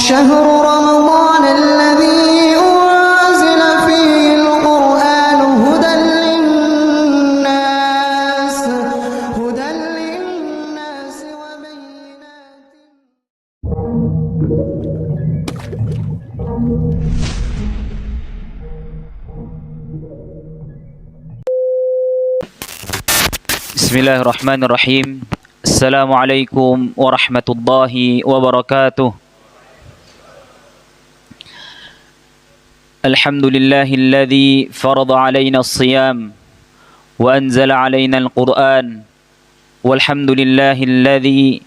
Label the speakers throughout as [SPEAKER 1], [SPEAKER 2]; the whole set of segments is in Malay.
[SPEAKER 1] شهر رمضان الذي أنزل فيه القرآن هدى للناس وبينات.
[SPEAKER 2] Bismillahirrahmanirrahim. Assalamualaikum warahmatullahi wabarakatuh. Alhamdulillahilladzi farada alaina as-siyam wa anzala alaina al-Qur'an. Walhamdulillahilladzi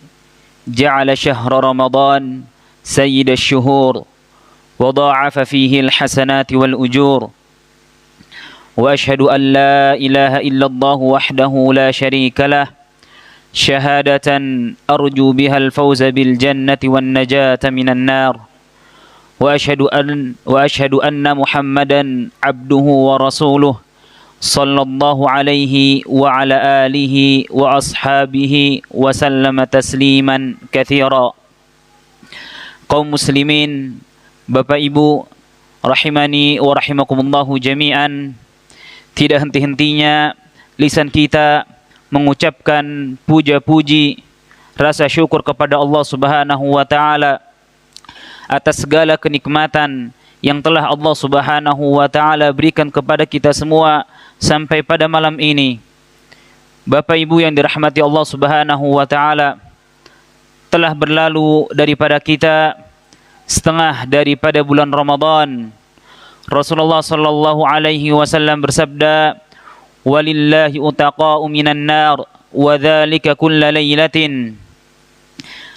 [SPEAKER 2] ja'ala shahra Ramadan sayyida asy-syuhur wa dha'afa fihi al-hasanati wal ujur. وأشهد أن لا إله إلا الله وحده لا شريك له شهادة أرجو بها الفوز بالجنة والنجاة من النار وأشهد أن محمدا عبده ورسوله صلى الله عليه وعلى آله وأصحابه وسلم تسليما كثيرا. Kaum muslimin, Bapak Ibu rahimani wa rahimakumullahu jami'an, tidak henti-hentinya lisan kita mengucapkan puja-puji, rasa syukur kepada Allah Subhanahu wa taala atas segala kenikmatan yang telah Allah Subhanahu wa taala berikan kepada kita semua sampai pada malam ini. Bapak Ibu yang dirahmati Allah Subhanahu wa taala, telah berlalu daripada kita setengah daripada bulan Ramadan. Rasulullah sallallahu alaihi wasallam bersabda, "Walillahi utaqa'u minan nar wa dzalika kulla lailatin."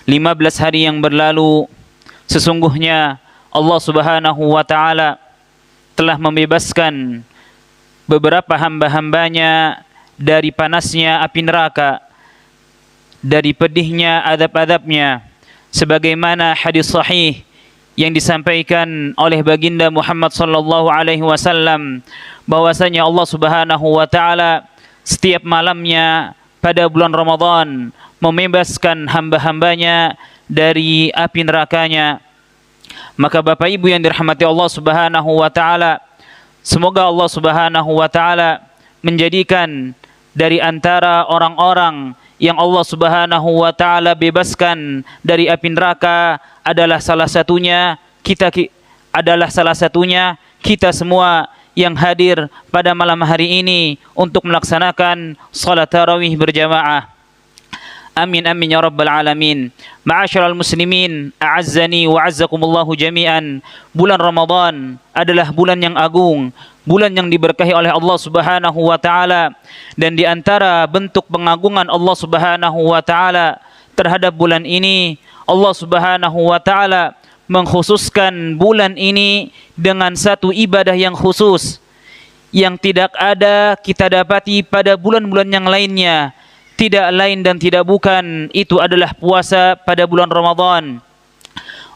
[SPEAKER 2] 15 hari yang berlalu, sesungguhnya Allah Subhanahu wa taala telah membebaskan beberapa hamba-hambanya dari panasnya api neraka, dari pedihnya azab-azabnya, sebagaimana hadis sahih yang disampaikan oleh baginda Muhammad sallallahu alaihi wasallam bahwasanya Allah Subhanahu wa taala setiap malamnya pada bulan Ramadan membebaskan hamba-hambanya dari api nerakanya. Maka Bapak Ibu yang dirahmati Allah Subhanahu wa taala, semoga Allah Subhanahu wa taala menjadikan dari antara orang-orang yang Allah Subhanahu wa taala bebaskan dari api neraka adalah salah satunya kita semua yang hadir pada malam hari ini untuk melaksanakan salat tarawih berjamaah. Amin amin ya rabbal alamin. Ma'asyiral muslimin, a'azzani wa 'azzakumullahu jami'an. Bulan Ramadan adalah bulan yang agung, bulan yang diberkahi oleh Allah Subhanahu wa taala, dan di antara bentuk pengagungan Allah Subhanahu wa taala terhadap bulan ini, Allah Subhanahu wa taala mengkhususkan bulan ini dengan satu ibadah yang khusus yang tidak ada kita dapati pada bulan-bulan yang lainnya. Tidak lain dan tidak bukan, itu adalah puasa pada bulan Ramadan.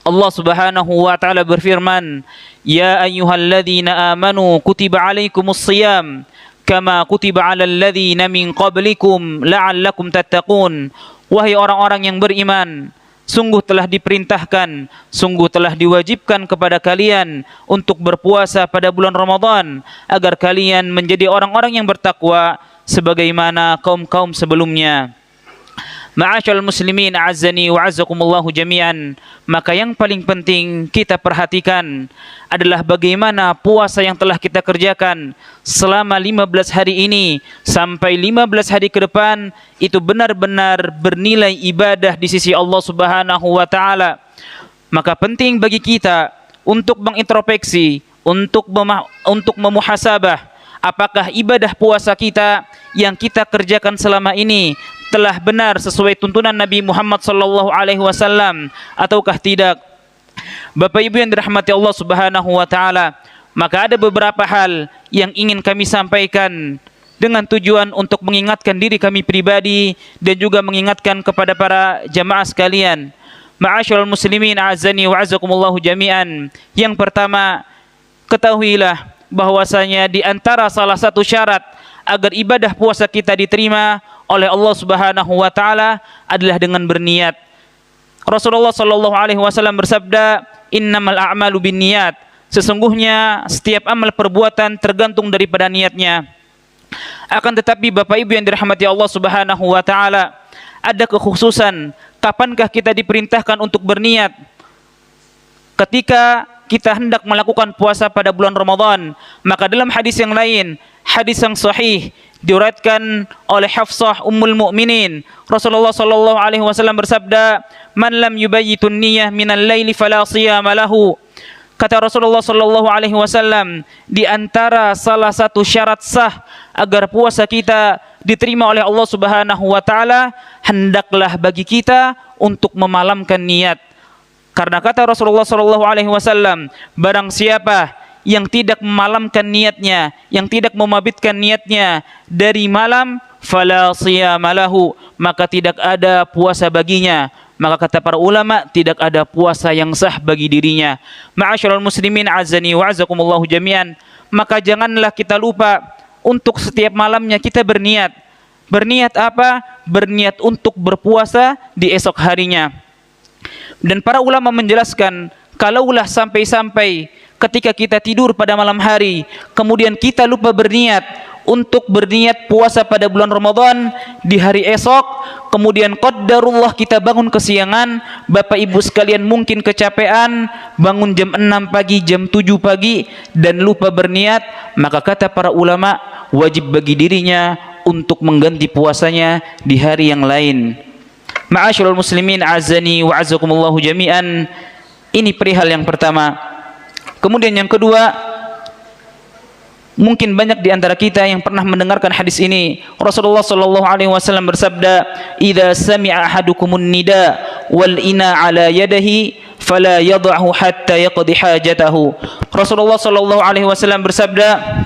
[SPEAKER 2] Allah Subhanahu wa taala berfirman, "Ya ayyuhalladzina amanu kutiba alaikumus shiyam kama kutiba alal ladzina min qablikum la'allakum tattaqun." Wahai orang-orang yang beriman, sungguh telah diperintahkan, sungguh telah diwajibkan kepada kalian untuk berpuasa pada bulan Ramadan agar kalian menjadi orang-orang yang bertakwa sebagaimana kaum-kaum sebelumnya. Ma'asyiral muslimin, a'azzani wa 'azzakumullahu jami'an. Maka yang paling penting kita perhatikan adalah bagaimana puasa yang telah kita kerjakan selama 15 hari ini sampai 15 hari ke depan itu benar-benar bernilai ibadah di sisi Allah Subhanahu wa taala. Maka penting bagi kita untuk mengintrospeksi, untuk memuhasabah apakah ibadah puasa kita yang kita kerjakan selama ini telah benar sesuai tuntunan Nabi Muhammad sallallahu alaihi wasallam ataukah tidak. Bapak Ibu yang dirahmati Allah Subhanahu wa taala, maka ada beberapa hal yang ingin kami sampaikan dengan tujuan untuk mengingatkan diri kami pribadi dan juga mengingatkan kepada para jamaah sekalian. Ma'asyiral muslimin, a'azzani wa 'azzakumullahu jami'an. Yang pertama, ketahuilah bahwasanya di antara salah satu syarat agar ibadah puasa kita diterima oleh Allah Subhanahu wa taala adalah dengan berniat. Rasulullah sallallahu alaihi wasallam bersabda, innamal a'malu binniyat. Sesungguhnya setiap amal perbuatan tergantung daripada niatnya. Akan tetapi Bapak Ibu yang dirahmati Allah Subhanahu wa taala, ada kekhususan kapankah kita diperintahkan untuk berniat. Ketika kita hendak melakukan puasa pada bulan Ramadan, maka dalam hadis yang lain, hadis yang sahih diriwayatkan oleh Hafsah Ummul Mukminin, Rasulullah sallallahu alaihi wasallam bersabda, "Man lam yubayyitun niyyah minal laili fala shiyama lahu." Kata Rasulullah sallallahu alaihi wasallam, di antara salah satu syarat sah agar puasa kita diterima oleh Allah Subhanahu wa taala, hendaklah bagi kita untuk memalamkan niat. Karena kata Rasulullah sallallahu alaihi wasallam, barang siapa yang tidak memalamkan niatnya, yang tidak memabitkan niatnya dari malam, fala shiyama lahu, maka tidak ada puasa baginya. Maka kata para ulama, tidak ada puasa yang sah bagi dirinya. Ma'asyiral muslimin azani wa azakumullahu jami'an. Maka janganlah kita lupa untuk setiap malamnya kita berniat. Berniat apa? Berniat untuk berpuasa di esok harinya. Dan para ulama menjelaskan, kalaulah sampai-sampai ketika kita tidur pada malam hari, kemudian kita lupa berniat untuk berniat puasa pada bulan Ramadan di hari esok, kemudian qadarullah kita bangun kesiangan, Bapak Ibu sekalian mungkin kecapean, bangun jam 6 pagi, jam 7 pagi dan lupa berniat, maka kata para ulama wajib bagi dirinya untuk mengganti puasanya di hari yang lain. Ma'asyiral muslimin azani wa azakumullahu jami'an. Ini perihal yang pertama. Kemudian yang kedua, mungkin banyak di antara kita yang pernah mendengarkan hadis ini. Rasulullah sallallahu alaihi wasallam bersabda, "Idza sami'a ahadukumun nida wal ina ala yadihi fala yad'hu hatta yaqdi hajatahu." Rasulullah sallallahu alaihi wasallam bersabda,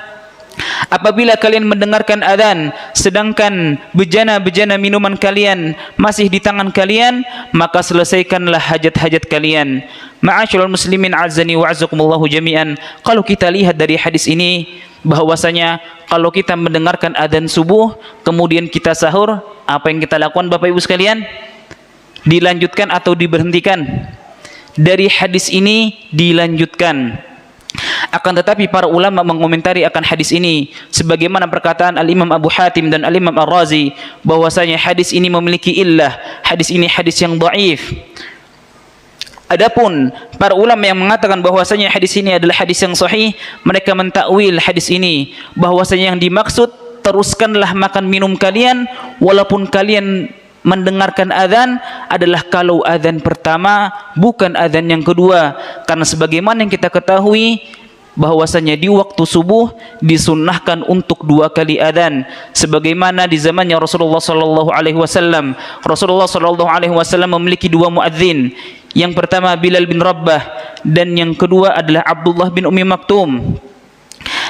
[SPEAKER 2] apabila kalian mendengarkan adzan sedangkan bejana-bejana minuman kalian masih di tangan kalian, maka selesaikanlah hajat-hajat kalian. Ma'asyiral muslimin azani wa azakumullahu jami'an. Kalau kita lihat dari hadis ini bahwasanya kalau kita mendengarkan adzan subuh kemudian kita sahur, apa yang kita lakukan Bapak Ibu sekalian? Dilanjutkan atau diberhentikan? Dari hadis ini dilanjutkan. Akan tetapi para ulama mengomentari akan hadis ini sebagaimana perkataan Al-Imam Abu Hatim dan Al-Imam Ar-Razi bahwasanya hadis ini memiliki illah, hadis ini hadis yang dhaif. Adapun para ulama yang mengatakan bahwasanya hadis ini adalah hadis yang sahih, mereka mentakwil hadis ini bahwasanya yang dimaksud teruskanlah makan minum kalian walaupun kalian mendengarkan adzan adalah kalau adzan pertama bukan adzan yang kedua, karena sebagaimana yang kita ketahui bahwasanya di waktu subuh disunnahkan untuk 2 kali adzan sebagaimana di zamannya Rasulullah sallallahu alaihi wasallam. Rasulullah sallallahu alaihi wasallam memiliki 2 muadzin. Yang pertama Bilal bin Rabbah dan yang kedua adalah Abdullah bin Ummi Maktum.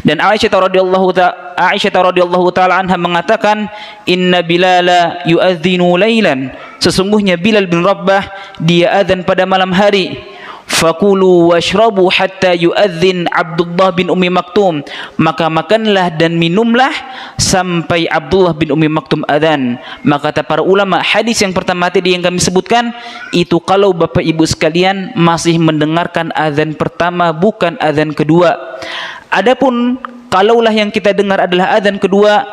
[SPEAKER 2] Dan Aisyah radhiyallahu taala anha mengatakan, "Inna Bilala yu'adzinu lailan." Sesungguhnya Bilal bin Rabbah dia adzan pada malam hari. Fakulu washrabu hatta yu'adzin Abdullah bin Ummi Maktum. Maka makanlah dan minumlah sampai Abdullah bin Ummi Maktum adzan. Maka kata para ulama, hadis yang pertama tadi yang kami sebutkan itu kalau Bapak Ibu sekalian masih mendengarkan adzan pertama bukan adzan kedua. Adapun kalaulah yang kita dengar adalah adzan kedua,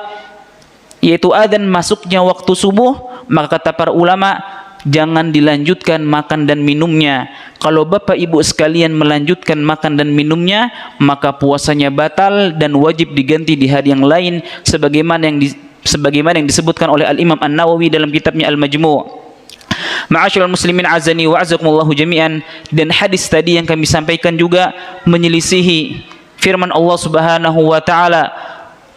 [SPEAKER 2] yaitu adzan masuknya waktu subuh, maka kata para ulama jangan dilanjutkan makan dan minumnya. Kalau Bapak Ibu sekalian melanjutkan makan dan minumnya, maka puasanya batal dan wajib diganti di hari yang lain sebagaimana yang disebutkan oleh Al-Imam An-Nawawi dalam kitabnya Al-Majmu'. Ma'asyiral muslimin azani wa azakumullahu jami'an. Dan hadis tadi yang kami sampaikan juga menyelisihi firman Allah Subhanahu wa taala.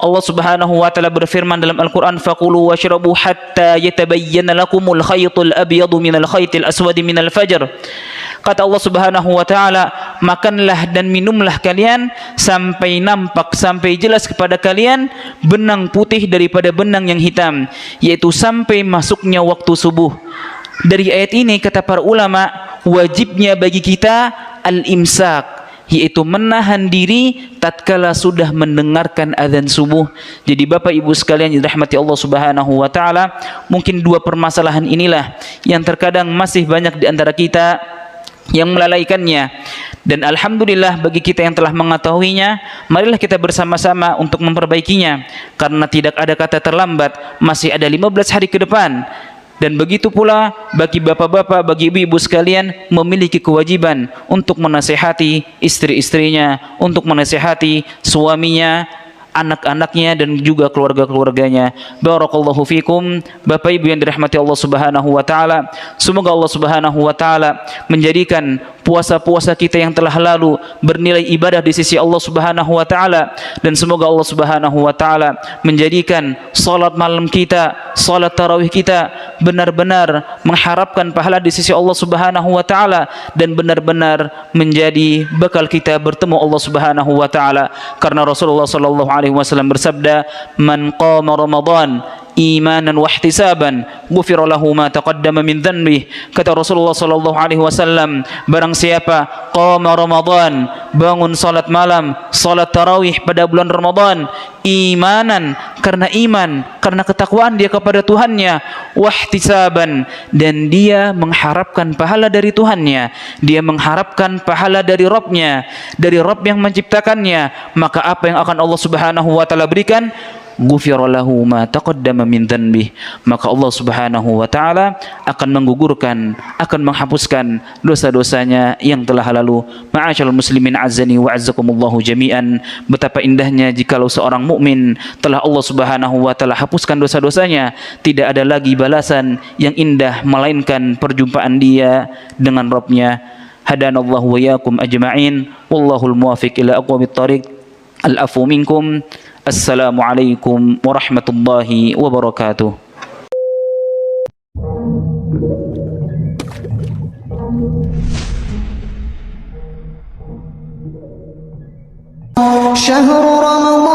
[SPEAKER 2] Allah Subhanahu wa taala berfirman dalam Al-Qur'an, "Faqulu washrabu hatta yatabayyana lakumul khaytul abyadu minal khaytil aswadi minal fajr." Kata Allah Subhanahu wa taala, makanlah dan minumlah kalian sampai nampak, sampai jelas kepada kalian benang putih daripada benang yang hitam, yaitu sampai masuknya waktu subuh. Dari ayat ini kata para ulama, wajibnya bagi kita al-imsak, yaitu menahan diri tatkala sudah mendengarkan azan subuh. Jadi Bapak Ibu sekalian yang dirahmati Allah Subhanahu wa taala, mungkin 2 permasalahan inilah yang terkadang masih banyak di antara kita yang melalaikannya. Dan alhamdulillah bagi kita yang telah mengetahuinya, marilah kita bersama-sama untuk memperbaikinya, karena tidak ada kata terlambat, masih ada 15 hari ke depan. Dan begitu pula bagi bapak-bapak, bagi ibu-ibu sekalian, memiliki kewajiban untuk menasihati istri-istrinya, untuk menasihati suaminya, anak-anaknya, dan juga keluarga-keluarganya. Barakallahu fikum. Bapak Ibu yang dirahmati Allah Subhanahu wa taala, semoga Allah Subhanahu wa taala menjadikan puasa-puasa kita yang telah lalu bernilai ibadah di sisi Allah Subhanahu wa taala, dan semoga Allah Subhanahu wa taala menjadikan salat malam kita, salat tarawih kita benar-benar mengharapkan pahala di sisi Allah Subhanahu wa taala, dan benar-benar menjadi bekal kita bertemu Allah Subhanahu wa taala. Karena Rasulullah sallallahu alaihi wasallam bersabda, "Man qama Ramadan imanan wa ihtisaban ghufira lahu ma taqaddama min dhanbi." Kata Rasulullah sallallahu alaihi wasallam, barang siapa qama Ramadan, bangun salat malam, salat tarawih pada bulan Ramadan, imanan, karena iman, karena ketakwaan dia kepada Tuhannya, wahtisaban, dan dia mengharapkan pahala dari Tuhannya, dia mengharapkan pahala dari Rabbnya, dari Rabb yang menciptakannya, maka apa yang akan Allah Subhanahu wa taala berikan? Ghufira lahu ma taqaddama min dhanbih. Maka Allah Subhanahu wa taala akan menggugurkan, akan menghapuskan dosa-dosanya yang telah lalu. Ma'asyiral muslimin azzani wa azzakumullahu jami'an. Betapa indahnya jikalau seorang mukmin telah Allah Subhanahu wa taala hapuskan dosa-dosanya, tidak ada lagi balasan yang indah melainkan perjumpaan dia dengan Rabbnya. Hadanallahu wa iyyakum ajma'in. Wallahul muwaffiq ila aqwamit thariq. Al-afu minkum. Assalamualaikum warahmatullahi wabarakatuh.
[SPEAKER 1] شهر رمضان